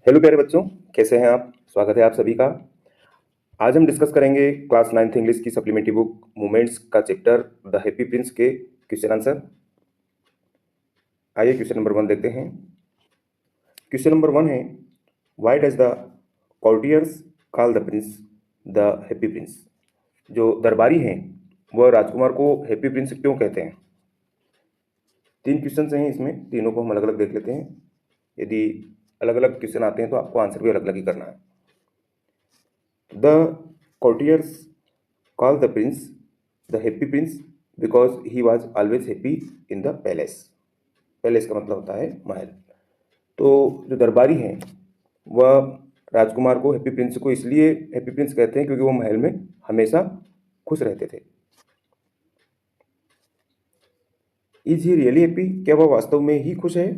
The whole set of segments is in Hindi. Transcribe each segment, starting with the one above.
हेलो प्यारे बच्चों, कैसे हैं आप? स्वागत है आप सभी का। आज हम डिस्कस करेंगे क्लास 9th इंग्लिश की सप्लीमेंट्री बुक मूवमेंट्स का चैप्टर द हैप्पी प्रिंस के क्वेश्चन आंसर। आइए क्वेश्चन नंबर 1 देखते हैं। क्वेश्चन नंबर 1 है, why does the courtiers call the prince the happy prince? जो दरबारी हैं वह राजकुमार को हैप्पी प्रिंस क्यों कहते हैं? 3 क्वेश्चन हैं इसमें, तीनों को हम अलग अलग देख लेते हैं। यदि अलग अलग क्वेश्चन आते हैं तो आपको आंसर भी अलग अलग ही करना है। The courtiers called the prince the happy prince because he was always happy in the palace. Palace का मतलब होता है महल। तो जो दरबारी हैं वह राजकुमार को हैप्पी प्रिंस को इसलिए हैप्पी प्रिंस कहते हैं क्योंकि वो महल में हमेशा खुश रहते थे। Is he really happy? क्या वह वास्तव में ही खुश है?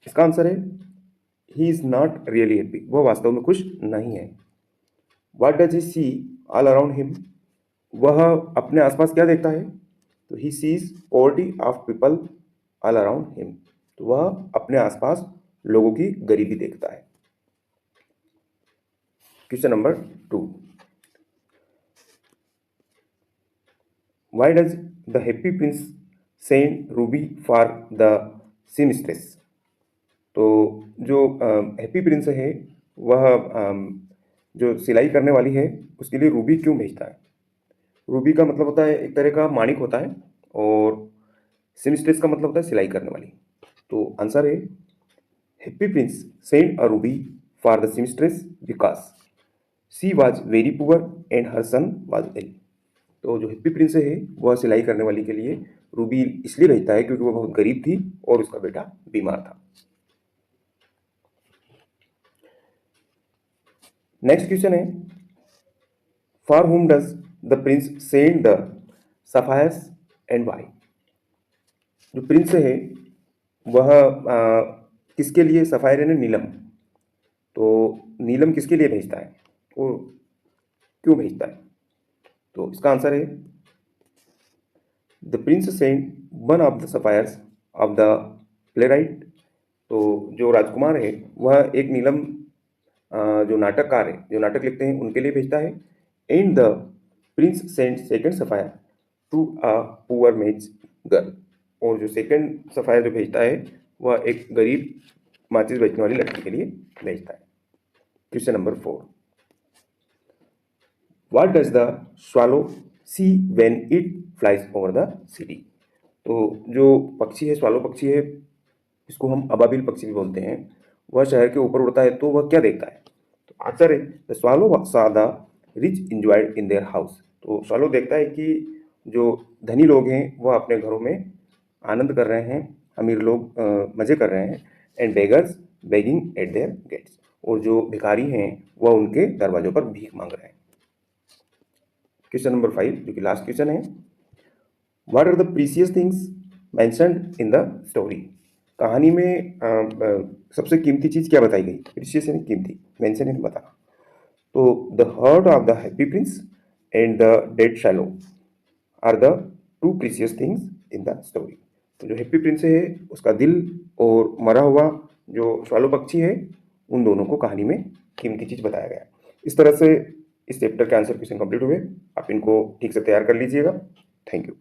इसका आंसर है he is not really happy. वह वास्तव में खुश नहीं है। What does he see all around him? वह अपने आसपास क्या देखता है? तो he sees poverty of people all around him. तो वह अपने आसपास लोगों की गरीबी देखता है। Question number 2, Why does the happy prince send Ruby for the seamstress? तो जो हैप्पी प्रिंस है वह जो सिलाई करने वाली है उसके लिए रूबी क्यों भेजता है? रूबी का मतलब होता है एक तरह का माणिक होता है और सीमस्ट्रेस का मतलब होता है सिलाई करने वाली। तो आंसर है Happy Prince send a ruby for the seamstress because she was very poor and her son was ill. तो जो हैप्पी प्रिंस है वह सिलाई करने वाली के लिए रूबी इसलिए भेजता है क्योंकि वह बहुत गरीब थी और उसका बेटा बीमार था। नेक्स्ट क्वेश्चन है, for whom does the prince send the sapphires and why? जो प्रिंस है वह किसके लिए सफायर यानी नीलम, तो नीलम किसके लिए भेजता है और क्यों भेजता है? तो इसका आंसर है the prince send one of the sapphires of the playwright. तो जो राजकुमार है वह एक नीलम जो नाटककार है, जो नाटक लिखते हैं उनके लिए भेजता है। And the prince send second sapphire to a poor match girl. और जो सेकेंड सफायर जो भेजता है वह एक गरीब माचिस बेचने वाली लड़की के लिए भेजता है। Question number 4, what does the swallow see when it flies over the city? तो जो पक्षी है, स्वालो पक्षी है, इसको हम अबाबिल पक्षी भी बोलते हैं, वह शहर के ऊपर उड़ता है तो वह क्या देखता है? तो आंसर है the swallow saw the rich enjoyed in their house. तो स्वालो देखता है कि जो धनी लोग हैं वह अपने घरों में आनंद कर रहे हैं, अमीर लोग मज़े कर रहे हैं। And beggars begging at their gates, और जो भिखारी हैं वह उनके दरवाजों पर भीख मांग रहे हैं। क्वेश्चन नंबर 5 जो कि लास्ट क्वेश्चन है, what are the precious things mentioned in the story? कहानी में सबसे कीमती चीज़ क्या बताई गई? प्रीसियस यानी कीमती, मेंशन यानी बताना। तो the heart of the happy Prince and the dead swallow are the two precious things in the story. तो जो हैप्पी प्रिंस है उसका दिल और मरा हुआ जो शैलो पक्षी है, उन दोनों को कहानी में कीमती चीज़ बताया गया। इस तरह से इस चैप्टर के आंसर क्वेश्चन कंप्लीट हुए। आप इनको ठीक से तैयार कर लीजिएगा। Thank you.